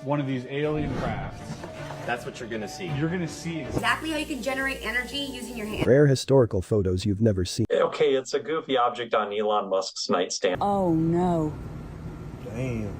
one of these alien crafts. That's what you're gonna see. You're gonna see exactly how you can generate energy using your hands. Rare historical photos you've never seen. Okay, it's a goofy object on Elon Musk's nightstand. Oh no. Damn.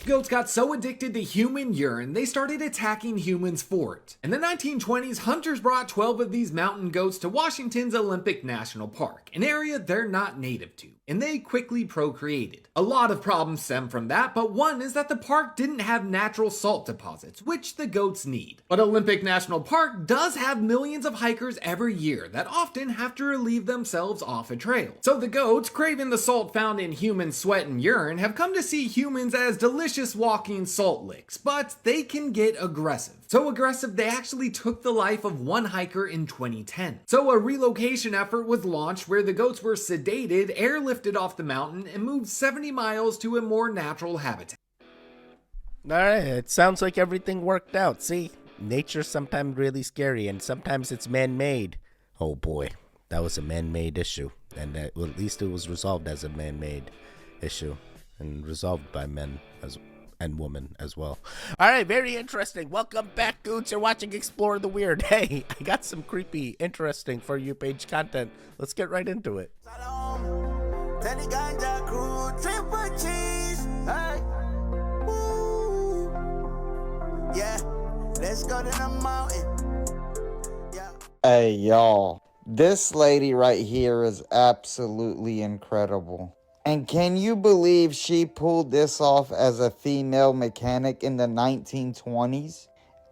Goats got so addicted to human urine, they started attacking humans for it. In the 1920s, hunters brought 12 of these mountain goats to Washington's Olympic National Park, an area they're not native to, and they quickly procreated. A lot of problems stem from that, but one is that the park didn't have natural salt deposits, which the goats need. But Olympic National Park does have millions of hikers every year that often have to relieve themselves off a trail. So the goats, craving the salt found in human sweat and urine, have come to see humans as delicious walking salt licks, but they can get aggressive. So aggressive they actually took the life of one hiker in 2010. So a relocation effort was launched where the goats were sedated, airlifted off the mountain, and moved 70 miles to a more natural habitat. Alright, it sounds like everything worked out. See, nature's sometimes really scary and sometimes it's man-made. Oh boy, that was a man-made issue. And well, at least it was resolved as a man-made issue. And resolved by men and women as well. Alright, very interesting. Welcome back, Goots. You're watching Explore the Weird. Hey, I got some creepy, interesting For You page content. Let's get right into it. Yeah, let's go to the mountain. Yeah. Hey, y'all. This lady right here is absolutely incredible. And can you believe she pulled this off as a female mechanic in the 1920s?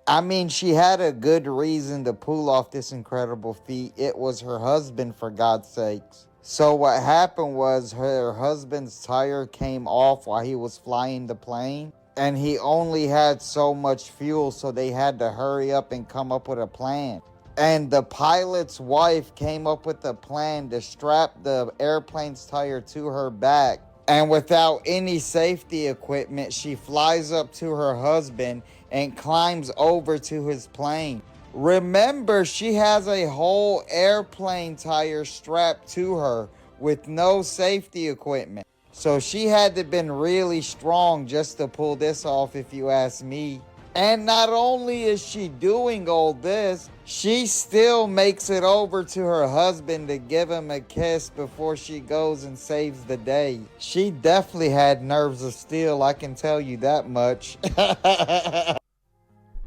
I mean, she had a good reason to pull off this incredible feat. It was her husband, for God's sakes. So what happened was her husband's tire came off while he was flying the plane. And he only had so much fuel, so they had to hurry up and come up with a plan. And the pilot's wife came up with a plan to strap the airplane's tire to her back. And without any safety equipment, she flies up to her husband and climbs over to his plane. Remember, she has a whole airplane tire strapped to her with no safety equipment. So she had to have been really strong just to pull this off, if you ask me. And not only is she doing all this, she still makes it over to her husband to give him a kiss before she goes and saves the day. She definitely had nerves of steel, I can tell you that much.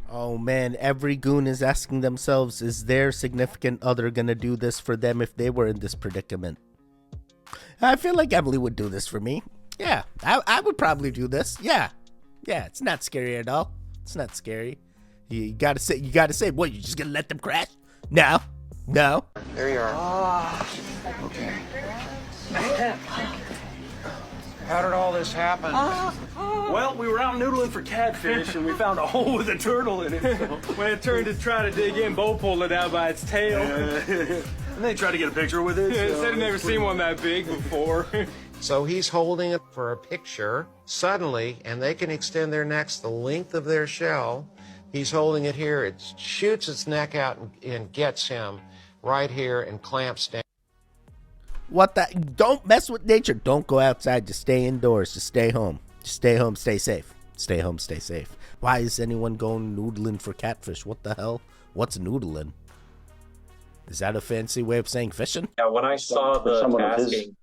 Oh man, every goon is asking themselves, is their significant other gonna do this for them if they were in this predicament? I feel like Emily would do this for me. Yeah, I would probably do this. Yeah, it's not scary at all. It's not scary. You gotta say, what, you just gonna let them crash? No. There you are. Okay. How did all this happen? Well, we were out noodling for catfish and we found a hole with a turtle in it. So when it turned to try to dig in, Bo pulled it out by its tail. And they tried to get a picture with it. Yeah, said he'd never seen one that big before. So he's holding it for a picture. Suddenly, and they can extend their necks the length of their shell. He's holding it here. It shoots its neck out and gets him right here and clamps down. What the? Don't mess with nature. Don't go outside. Just stay indoors. Just stay home. Just stay home. Stay safe. Stay home. Stay safe. Why is anyone going noodling for catfish? What the hell? What's noodling? Is that a fancy way of saying fishing? Yeah, when I saw the tasking,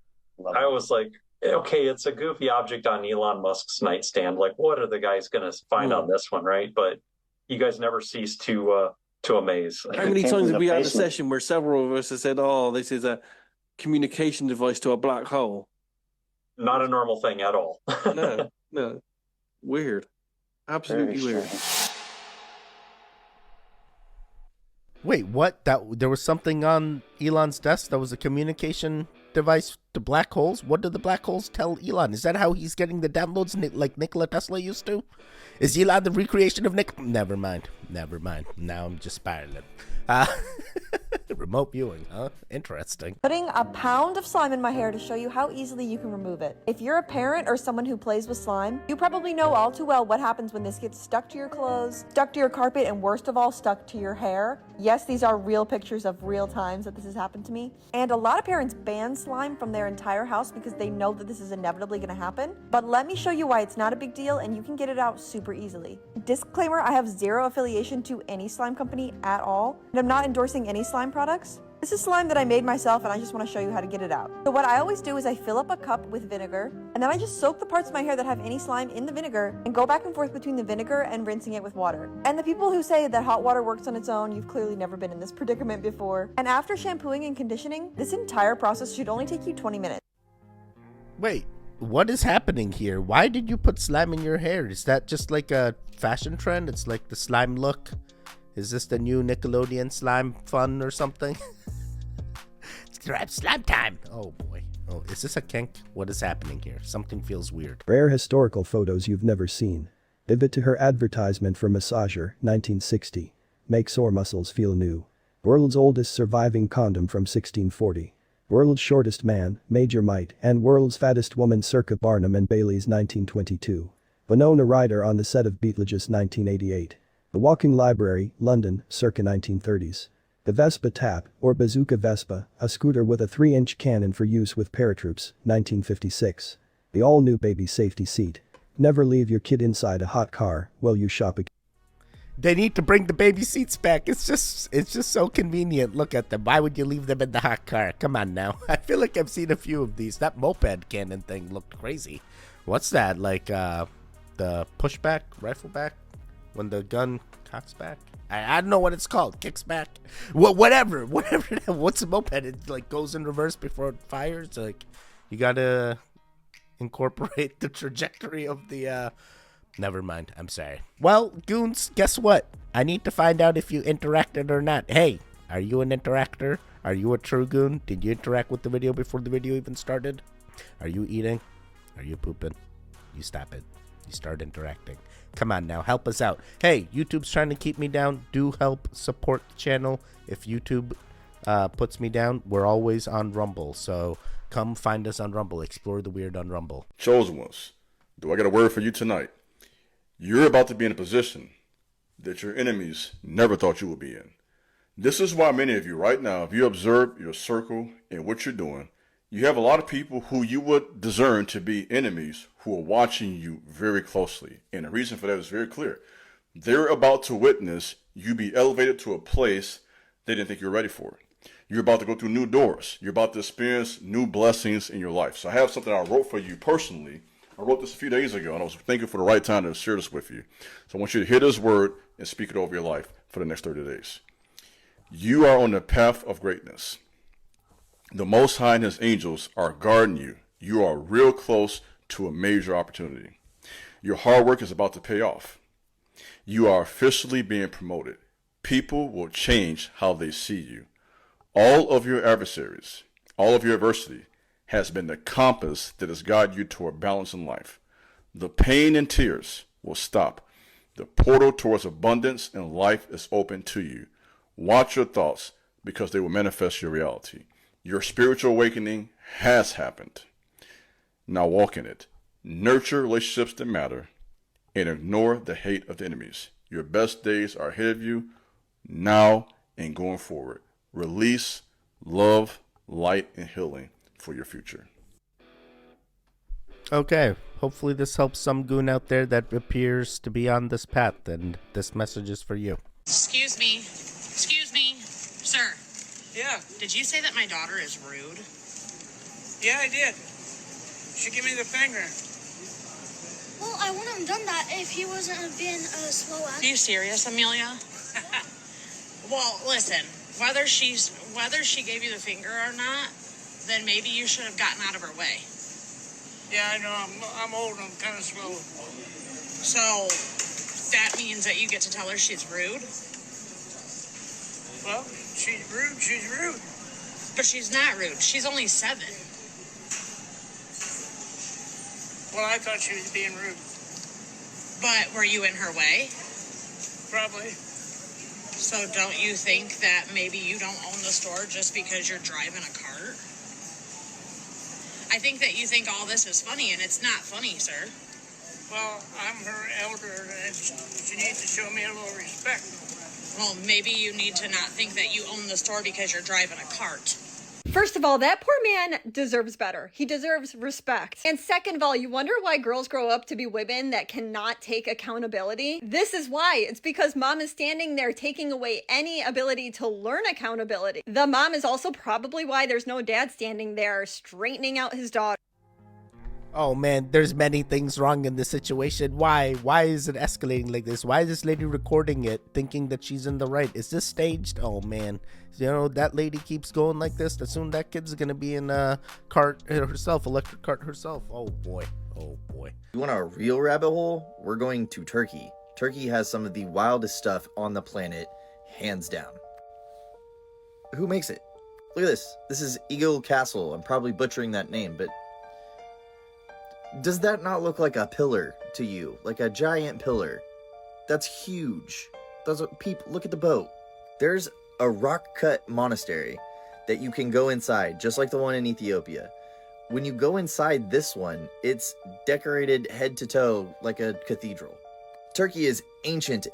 I was like, okay, it's a goofy object on Elon Musk's nightstand. Like, what are the guys going to find on this one, right? But you guys never cease to amaze. How many times have we had a session where several of us have said, oh, this is a communication device to a black hole? Not a normal thing at all. No. Weird. Absolutely weird. Wait, what? There was something on Elon's desk that was a communication device to black holes? What do the black holes tell Elon? Is that how he's getting the downloads like Nikola Tesla used to? Is Elon the recreation of Nick? Never mind. Now I'm just spiraling. Remote viewing, huh? Interesting. Putting a pound of slime in my hair to show you how easily you can remove it. If you're a parent or someone who plays with slime, you probably know all too well what happens when this gets stuck to your clothes, stuck to your carpet, and worst of all, stuck to your hair. Yes, these are real pictures of real times that this has happened to me. And a lot of parents ban slime from their entire house because they know that this is inevitably going to happen. But let me show you why it's not a big deal and you can get it out super easily. Disclaimer, I have zero affiliation to any slime company at all, and I'm not endorsing any slime products. This is slime that I made myself and I just want to show you how to get it out. So what I always do is I fill up a cup with vinegar and then I just soak the parts of my hair that have any slime in the vinegar and go back and forth between the vinegar and rinsing it with water. And the people who say that hot water works on its own, you've clearly never been in this predicament before. And after shampooing and conditioning, this entire process should only take you 20 minutes. Wait, what is happening here? Why did you put slime in your hair? Is that just like a fashion trend? It's like the slime look? Is this the new Nickelodeon slime fun or something? It's slime time. Oh boy. Oh, is this a kink? What is happening here? Something feels weird. Rare historical photos you've never seen. Pivot to her advertisement for Massager, 1960. Make sore muscles feel new. World's oldest surviving condom from 1640. World's shortest man, Major Might, and world's fattest woman circa Barnum and Bailey's 1922. Winona Ryder on the set of Beetlejuice 1988. The Walking Library, London, circa 1930s. The Vespa Tap, or Bazooka Vespa, a scooter with a 3-inch cannon for use with paratroops, 1956. The all-new baby safety seat. Never leave your kid inside a hot car while you shop again. They need to bring the baby seats back. It's just so convenient. Look at them. Why would you leave them in the hot car? Come on now. I feel like I've seen a few of these. That moped cannon thing looked crazy. What's that? Like the pushback, rifle back? When the gun cocks back? I don't know what it's called. Kicks back? Whatever. What's a moped? It like goes in reverse before it fires. Like you gotta incorporate the trajectory of the never mind. I'm sorry. Well, goons, guess what? I need to find out if you interacted or not. Hey, are you an interactor? Are you a true goon? Did you interact with the video before the video even started? Are you eating? Are you pooping? You stop it. You start interacting. Come on now, help us out. Hey, YouTube's trying to keep me down. Do help support the channel. If YouTube puts me down, we're always on Rumble. So come find us on Rumble. Explore the weird on Rumble. Chosen ones, do I got a word for you tonight? You're about to be in a position that your enemies never thought you would be in. This is why many of you right now, if you observe your circle and what you're doing, you have a lot of people who you would discern to be enemies who are watching you very closely. And the reason for that is very clear. They're about to witness you be elevated to a place they didn't think you were ready for. You're about to go through new doors. You're about to experience new blessings in your life. So I have something I wrote for you personally. I wrote this a few days ago, and I was thinking for the right time to share this with you. So I want you to hear this word and speak it over your life for the next 30 days. You are on the path of greatness. The Most High and His angels are guarding you. You are real close to a major opportunity. Your hard work is about to pay off. You are officially being promoted. People will change how they see you. All of your adversaries, all of your adversity has been the compass that has guided you toward balance in life. The pain and tears will stop. The portal towards abundance and life is open to you. Watch your thoughts because they will manifest your reality. Your spiritual awakening has happened. Now walk in it. Nurture relationships that matter and ignore the hate of the enemies. Your best days are ahead of you now and going forward. Release, love, light, and healing for your future. Okay, hopefully this helps some goon out there that appears to be on this path, and this message is for you. Excuse me, sir. Yeah. Did you say that my daughter is rude? Yeah, I did. She gave me the finger. Well, I wouldn't have done that if he wasn't being a slow ass. Are you serious, Amelia? Well, listen, whether she gave you the finger or not, then maybe you should have gotten out of her way. Yeah, I know. I'm old. I'm kind of slow. So that means that you get to tell her she's rude? Well, she's rude. She's rude. But she's not rude. She's only 7. Well, I thought she was being rude. But were you in her way? Probably. So don't you think that maybe you don't own the store just because you're driving a cart? I think that you think all this is funny, and it's not funny, sir. Well, I'm her elder, and she needs to show me a little respect. Well, maybe you need to not think that you own the store because you're driving a cart. First of all, that poor man deserves better. He deserves respect. And second of all, you wonder why girls grow up to be women that cannot take accountability? This is why. It's because mom is standing there taking away any ability to learn accountability. The mom is also probably why there's no dad standing there straightening out his daughter. Oh man, there's many things wrong in this situation. Why? Why is it escalating like this? Why is this lady recording it thinking that she's in the right? Is this staged? Oh man. You know, that lady keeps going like this. Soon that kid's gonna be in a cart herself, electric cart herself. Oh boy. Oh boy. You want a real rabbit hole? We're going to Turkey. Turkey has some of the wildest stuff on the planet, hands down. Who makes it? Look at this. This is Eagle Castle. I'm probably butchering that name, but does that not look like a pillar to you? Like a giant pillar? That's huge. That's what people look at the boat. There's a rock-cut monastery that you can go inside, just like the one in Ethiopia. When you go inside this one, it's decorated head to toe like a cathedral. Turkey is ancient.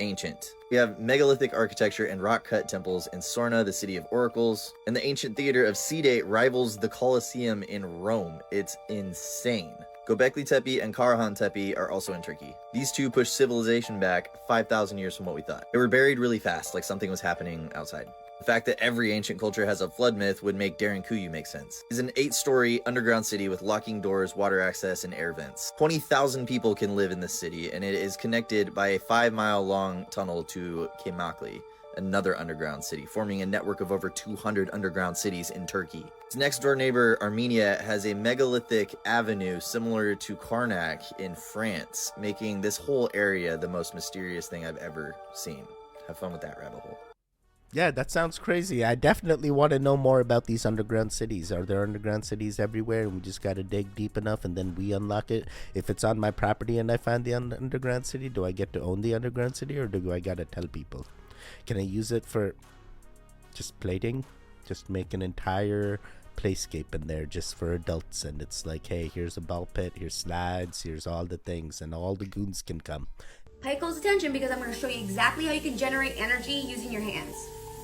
We have megalithic architecture and rock-cut temples in Sorna, the city of oracles, and the ancient theater of Side rivals the Colosseum in Rome. It's insane. Göbekli Tepe and Karahan Tepe are also in Turkey. These two push civilization back 5,000 years from what we thought. They were buried really fast, like something was happening outside. The fact that every ancient culture has a flood myth would make Derinkuyu make sense. It's an 8-story underground city with locking doors, water access, and air vents. 20,000 people can live in this city, and it is connected by a 5-mile-long tunnel to Kemakli, another underground city, forming a network of over 200 underground cities in Turkey. Its next-door neighbor, Armenia, has a megalithic avenue similar to Karnak in France, making this whole area the most mysterious thing I've ever seen. Have fun with that rabbit hole. Yeah, that sounds crazy. I definitely want to know more about these underground cities. Are there underground cities everywhere and we just got to dig deep enough and then we unlock it? If it's on my property and I find the underground city, do I get to own the underground city or do I got to tell people? Can I use it for just plating? Just make an entire playscape in there just for adults, and it's like, hey, here's a ball pit, here's slides, here's all the things, and all the goons can come. Pay close attention because I'm going to show you exactly how you can generate energy using your hands.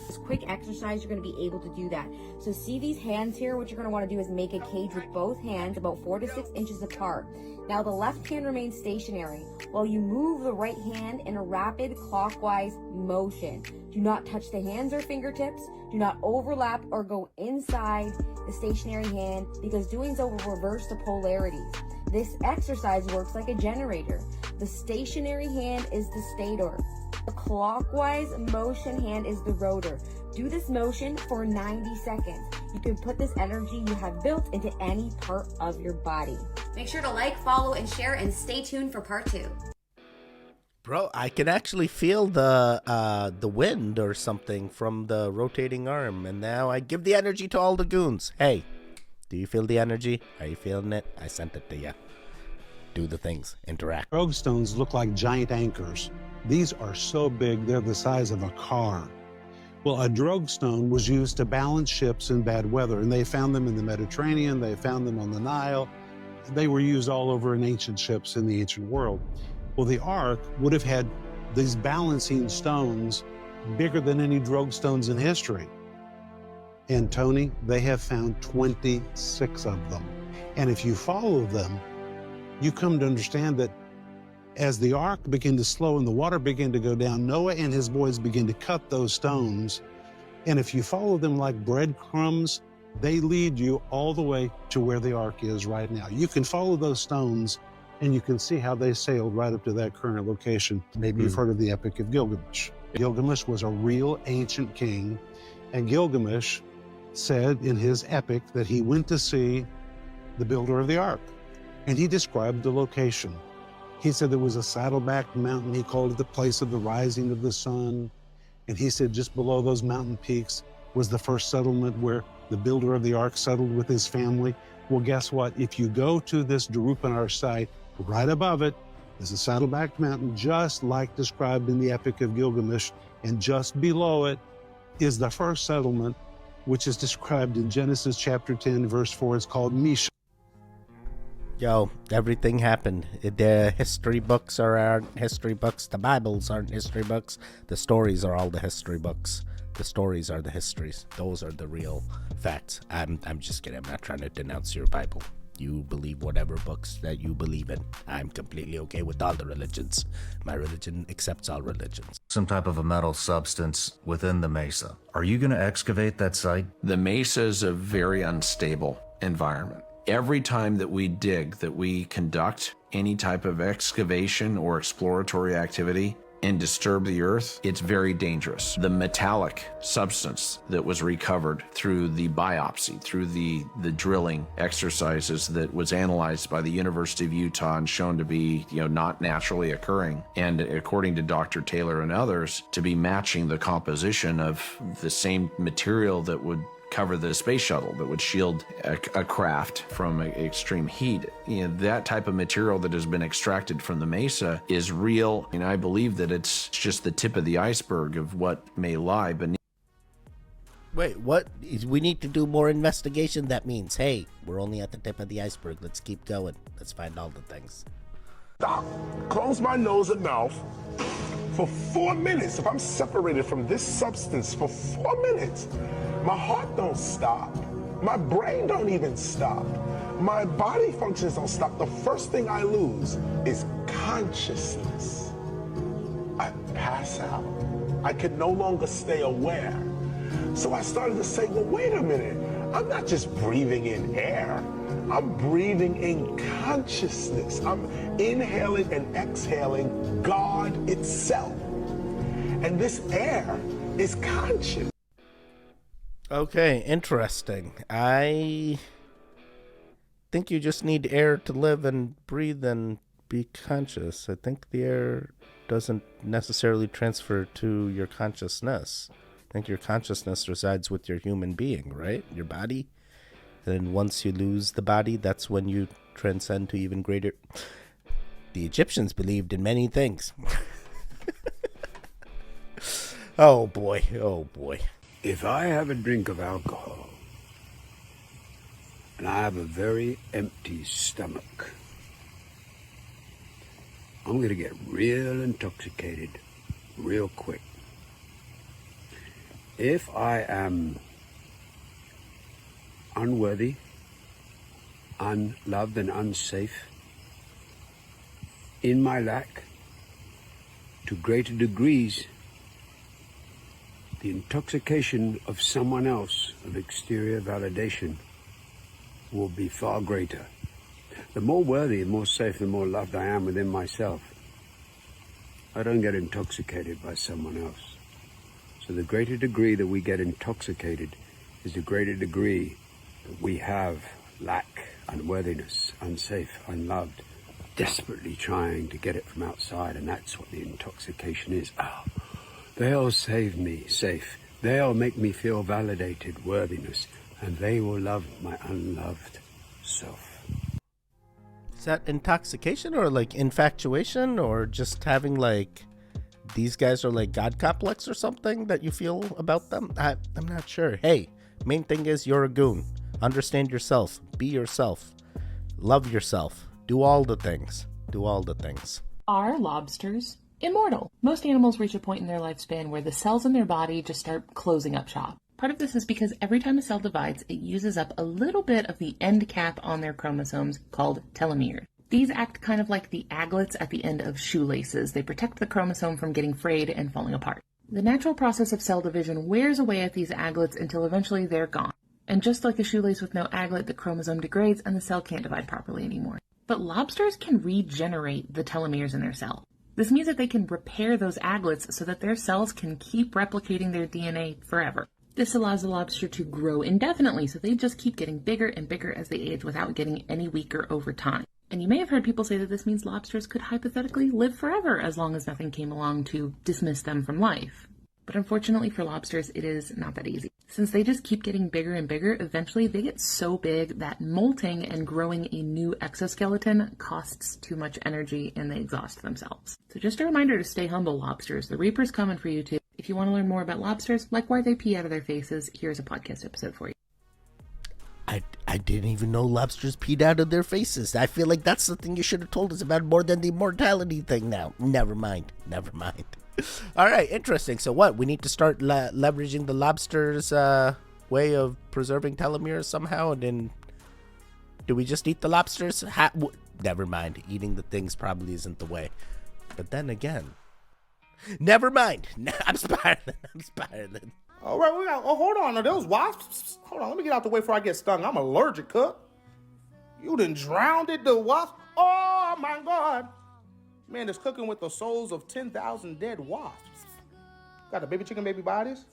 This quick exercise, you're going to be able to do that. So see these hands here? What you're going to want to do is make a cage with both hands about 4 to 6 inches apart. Now the left hand remains stationary while you move the right hand in a rapid clockwise motion. Do not touch the hands or fingertips. Do not overlap or go inside the stationary hand because doing so will reverse the polarities. This exercise works like a generator. The stationary hand is the stator. The clockwise motion hand is the rotor. Do this motion for 90 seconds. You can put this energy you have built into any part of your body. Make sure to like, follow, and share, and stay tuned for part 2. Bro, I can actually feel the wind or something from the rotating arm, and now I give the energy to all the goons. Hey, do you feel the energy? Are you feeling it? I sent it to you. Do the things. Interact. Droge stones look like giant anchors. These are so big, they're the size of a car. Well, a droge stone was used to balance ships in bad weather, and they found them in the Mediterranean, they found them on the Nile. They were used all over in ancient ships in the ancient world. Well, the Ark would have had these balancing stones bigger than any droge stones in history. And Tony, they have found 26 of them. And if you follow them, you come to understand that as the ark began to slow and the water began to go down, Noah and his boys began to cut those stones. And if you follow them like breadcrumbs, they lead you all the way to where the ark is right now. You can follow those stones and you can see how they sailed right up to that current location. Maybe you've heard of the Epic of Gilgamesh. Gilgamesh was a real ancient king, and Gilgamesh said in his epic that he went to see the builder of the ark, and he described the location. He said there was a saddleback mountain. He called it the place of the rising of the sun. And he said just below those mountain peaks was the first settlement where the builder of the ark settled with his family. Well, guess what? If you go to this Darupanar site, right above it is a saddleback mountain, just like described in the Epic of Gilgamesh. And just below it is the first settlement, which is described in Genesis chapter 10, verse 4. It's called Misha. Yo, everything happened. The history books aren't history books. The Bibles aren't history books. The stories are all the history books. The stories are the histories. Those are the real facts. I'm just kidding. I'm not trying to denounce your Bible. You believe whatever books that you believe in. I'm completely okay with all the religions. My religion accepts all religions. Some type of a metal substance within the mesa. Are you going to excavate that site? The mesa is a very unstable environment. Every time that we dig, that we conduct any type of excavation or exploratory activity and disturb the earth, it's very dangerous. The metallic substance that was recovered through the biopsy, through the drilling exercises that was analyzed by the University of Utah and shown to be, not naturally occurring, and according to Dr. Taylor and others, to be matching the composition of the same material that would cover the space shuttle, that would shield a craft from extreme heat. That type of material that has been extracted from the mesa is real, and I believe that it's just the tip of the iceberg of what may lie beneath. Wait, what? We need to do more investigation. That means, hey, we're only at the tip of the iceberg. Let's keep going. Let's find all the things. Stop. Close my nose and mouth for 4 minutes. If I'm separated from this substance for 4 minutes, my heart don't stop. My brain don't even stop. My body functions don't stop. The first thing I lose is consciousness. I pass out. I can no longer stay aware. So I started to say, well, wait a minute. I'm not just breathing in air. I'm breathing in consciousness. I'm inhaling and exhaling God itself. And this air is conscious. Okay, interesting. I think you just need air to live and breathe and be conscious. I think the air doesn't necessarily transfer to your consciousness. I think your consciousness resides with your human being, right? Your body. And then once you lose the body, that's when you transcend to even greater. The Egyptians believed in many things. Oh boy, oh boy. If I have a drink of alcohol and I have a very empty stomach, I'm going to get real intoxicated real quick. If I am unworthy, unloved, and unsafe in my lack, to greater degrees, the intoxication of someone else, of exterior validation, will be far greater. The more worthy and more safe and more loved I am within myself, I don't get intoxicated by someone else. So the greater degree that we get intoxicated is the greater degree that we have lack, unworthiness, unsafe, unloved, desperately trying to get it from outside, and that's what the intoxication is. Oh, they'll save me safe. They'll make me feel validated, worthiness, and they will love my unloved self. Is that intoxication or like infatuation or just having like these guys are like God complex or something that you feel about them? I'm not sure. Hey, main thing is you're a goon. Understand yourself. Be yourself. Love yourself. Do all the things. Do all the things. Are lobsters immortal? Most animals reach a point in their lifespan where the cells in their body just start closing up shop. Part of this is because every time a cell divides, it uses up a little bit of the end cap on their chromosomes called telomeres. These act kind of like the aglets at the end of shoelaces. They protect the chromosome from getting frayed and falling apart. The natural process of cell division wears away at these aglets until eventually they're gone. And just like a shoelace with no aglet, the chromosome degrades and the cell can't divide properly anymore. But lobsters can regenerate the telomeres in their cell. This means that they can repair those aglets so that their cells can keep replicating their DNA forever. This allows the lobster to grow indefinitely, so they just keep getting bigger and bigger as they age without getting any weaker over time. And you may have heard people say that this means lobsters could hypothetically live forever as long as nothing came along to dismiss them from life. But unfortunately for lobsters, it is not that easy. Since they just keep getting bigger and bigger, eventually they get so big that molting and growing a new exoskeleton costs too much energy and they exhaust themselves. So just a reminder to stay humble, lobsters. The Reaper's coming for you too. If you want to learn more about lobsters, like why they pee out of their faces, here's a podcast episode for you. I didn't even know lobsters peed out of their faces. I feel like that's the thing you should have told us about more than the immortality thing now. Never mind. All right, interesting. So what? We need to start leveraging the lobster's way of preserving telomeres somehow, and then do we just eat the lobsters? Never mind. Eating the things probably isn't the way. But then again, never mind. I'm spiraling. All right, we got. Oh, hold on. Are those wasps? Hold on. Let me get out the way before I get stung. I'm allergic, Cook. You done drowned the wasp. Oh my God. Man, it's cooking with the souls of 10,000 dead wasps. Got the baby chicken, baby bodies.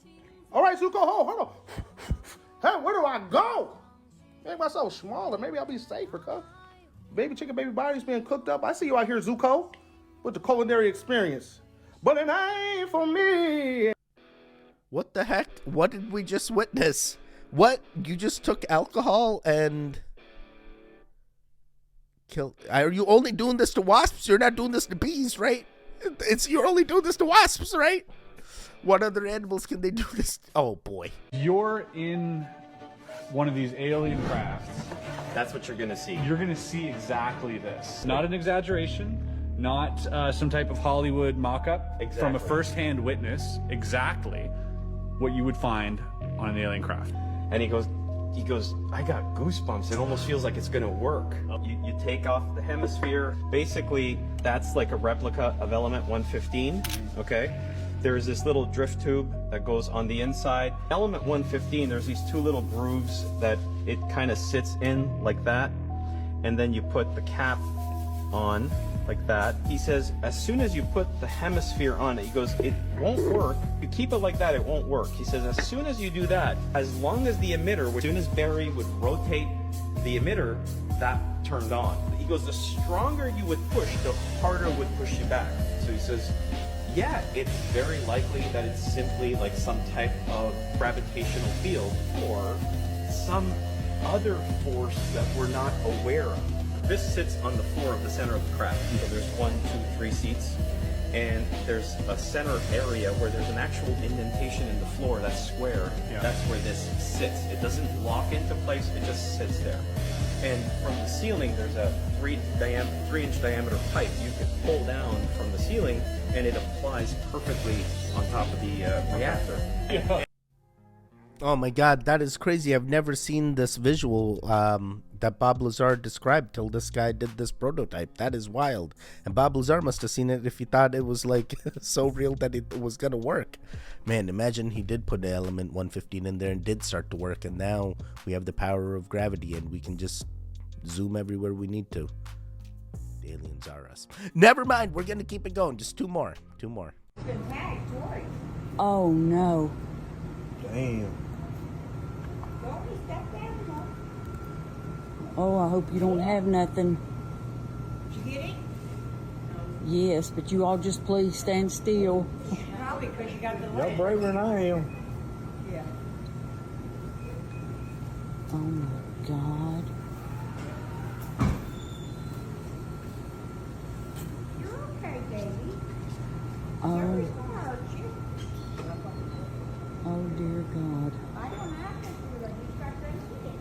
All right, Zuko, hold on. Hey, where do I go? Make myself smaller. Maybe I'll be safer, Cook. Baby chicken, baby bodies being cooked up. I see you out here, Zuko, with the culinary experience. But it ain't for me. What the heck? What did we just witness? What? You just took alcohol and killed... Are you only doing this to wasps? You're not doing this to bees, right? You're only doing this to wasps, right? What other animals can they do this to? Oh, boy. You're in one of these alien crafts. That's what you're going to see. You're going to see exactly this. Not an exaggeration. Not some type of Hollywood mock-up. Exactly. From a first-hand witness, exactly what you would find on an alien craft. And he goes, I got goosebumps. It almost feels like it's gonna work. You take off the hemisphere. Basically, that's like a replica of element 115, okay? There's this little drift tube that goes on the inside. Element 115, there's these two little grooves that it kind of sits in like that. And then you put the cap on like that. He says, as soon as you put the hemisphere on it, he goes, it won't work. You keep it like that, it won't work. He says, as soon as you do that, as long as the emitter, as soon as Barry would rotate the emitter, that turned on. He goes, the stronger you would push, the harder it would push you back. So he says, yeah, it's very likely that it's simply like some type of gravitational field or some other force that we're not aware of. This sits on the floor of the center of the craft. So there's 1, 2, 3 seats, and there's a center area where there's an actual indentation in the floor that's square. Yeah. That's where this sits. It doesn't lock into place, it just sits there. And from the ceiling, there's a 3-inch diameter pipe you can pull down from the ceiling, and it applies perfectly on top of the reactor. Yeah. Oh my God, that is crazy. I've never seen this visual that Bob Lazar described till this guy did this prototype. That is wild. And Bob Lazar must have seen it if he thought it was like so real that it was gonna work. Man, imagine he did put the element 115 in there and did start to work, and now we have the power of gravity and we can just zoom everywhere we need to. The aliens are us. Never mind, we're gonna keep it going. Just two more. Oh no. Damn. Oh, I hope you don't have nothing. Did you get it? Yes, but you all just please stand still. Probably because you got the Y'all leg. braver than I am. Yeah. Oh my God. You're okay, baby. Oh, Nobody's gonna hurt you. oh dear God. I don't have to do it. You start drinking it.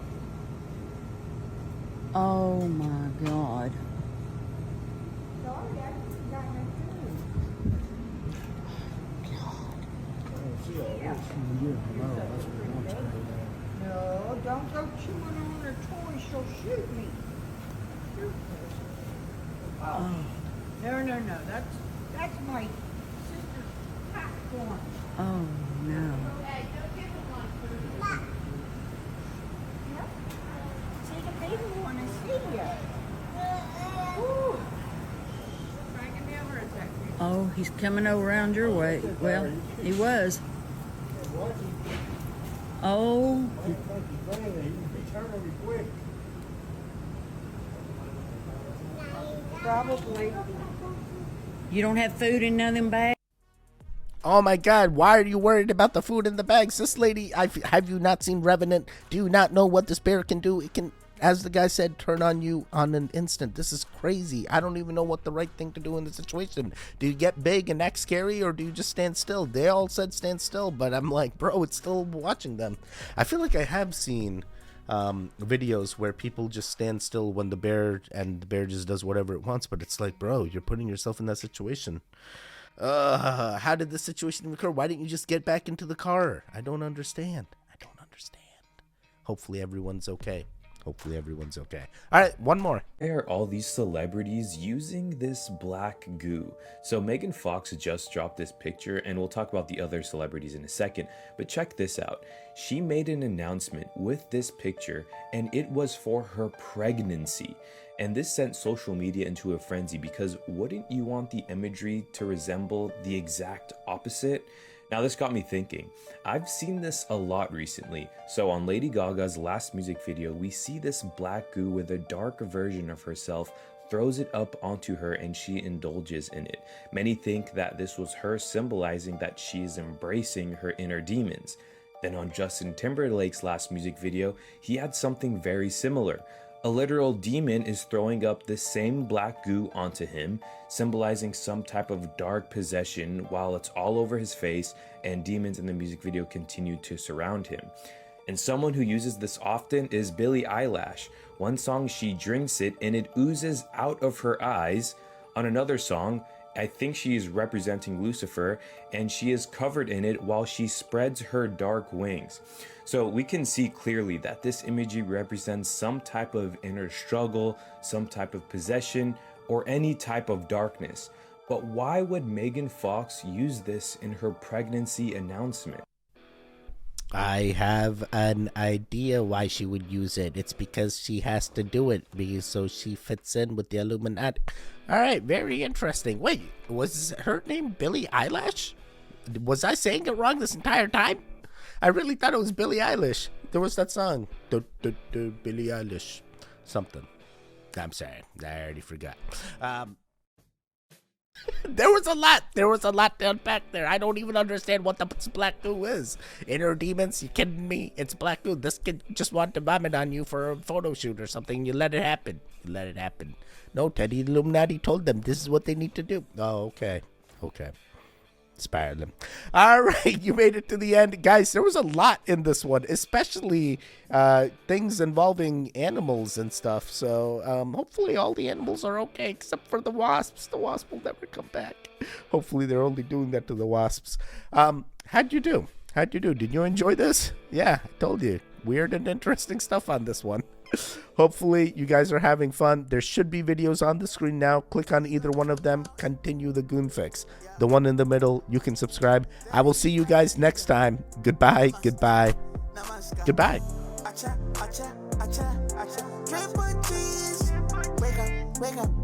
Oh my God. Sorry, I got my food. No, don't go chewing on her toy. She'll shoot me. Oh. No. That's my sister's popcorn. Oh no. Hey, don't give her one. Yep. See the baby want to see you. Woo. Try to give me a heart attack. Oh, he's coming around your way. Well, he was. Oh. Probably. You don't have food in none of them bags? Oh my God, why are you worried about the food in the bags? This lady, have you not seen Revenant? Do you not know what this bear can do? It can, as the guy said, turn on you on an instant. This is crazy. I don't even know what the right thing to do in this situation. Do you get big and act scary, or do you just stand still? They all said stand still, but I'm like, bro, it's still watching them. I feel like I have seen videos where people just stand still when the bear just does whatever it wants. But it's like, bro, you're putting yourself in that situation. How did this situation occur? Why didn't you just get back into the car? I don't understand. Hopefully everyone's okay. All right, one more. Why are all these celebrities using this black goo? So Megan Fox just dropped this picture, and we'll talk about the other celebrities in a second, but check this out. She made an announcement with this picture, and it was for her pregnancy. And this sent social media into a frenzy, because wouldn't you want the imagery to resemble the exact opposite? Now this got me thinking. I've seen this a lot recently. So on Lady Gaga's last music video, we see this black goo with a dark version of herself, throws it up onto her, and she indulges in it. Many think that this was her symbolizing that she is embracing her inner demons. Then on Justin Timberlake's last music video, he had something very similar. A literal demon is throwing up the same black goo onto him, symbolizing some type of dark possession, while it's all over his face, and demons in the music video continue to surround him. And someone who uses this often is Billie Eilish. One song, she drinks it and it oozes out of her eyes. On another song, I think she is representing Lucifer, and she is covered in it while she spreads her dark wings. So we can see clearly that this imagery represents some type of inner struggle, some type of possession, or any type of darkness. But why would Megan Fox use this in her pregnancy announcement? I have an idea why she would use it. It's because she has to do it, because so she fits in with the Illuminati. All right, very interesting. Wait, was her name Billie Eilish? Was I saying it wrong this entire time? I really thought it was Billie Eilish. There was that song, Billie Eilish, something. I'm sorry, I already forgot. There was a lot to unpack there. I don't even understand what the black goo is. Inner demons? You kidding me? It's black goo. This kid just wanted to vomit on you for a photo shoot or something. You let it happen. No, Teddy Illuminati told them this is what they need to do. Oh, okay. Inspired them. All right, you made it to the end. Guys, there was a lot in this one, especially things involving animals and stuff. So hopefully all the animals are okay, except for the wasps. The wasp will never come back. Hopefully they're only doing that to the wasps. How'd you do? Did you enjoy this? Yeah, I told you. Weird and interesting stuff on this one. Hopefully you guys are having fun. There should be videos on the screen now. Click on either one of them. Continue the goon fix. The one in the middle, you can subscribe. I will see you guys next time. Goodbye. Wake up.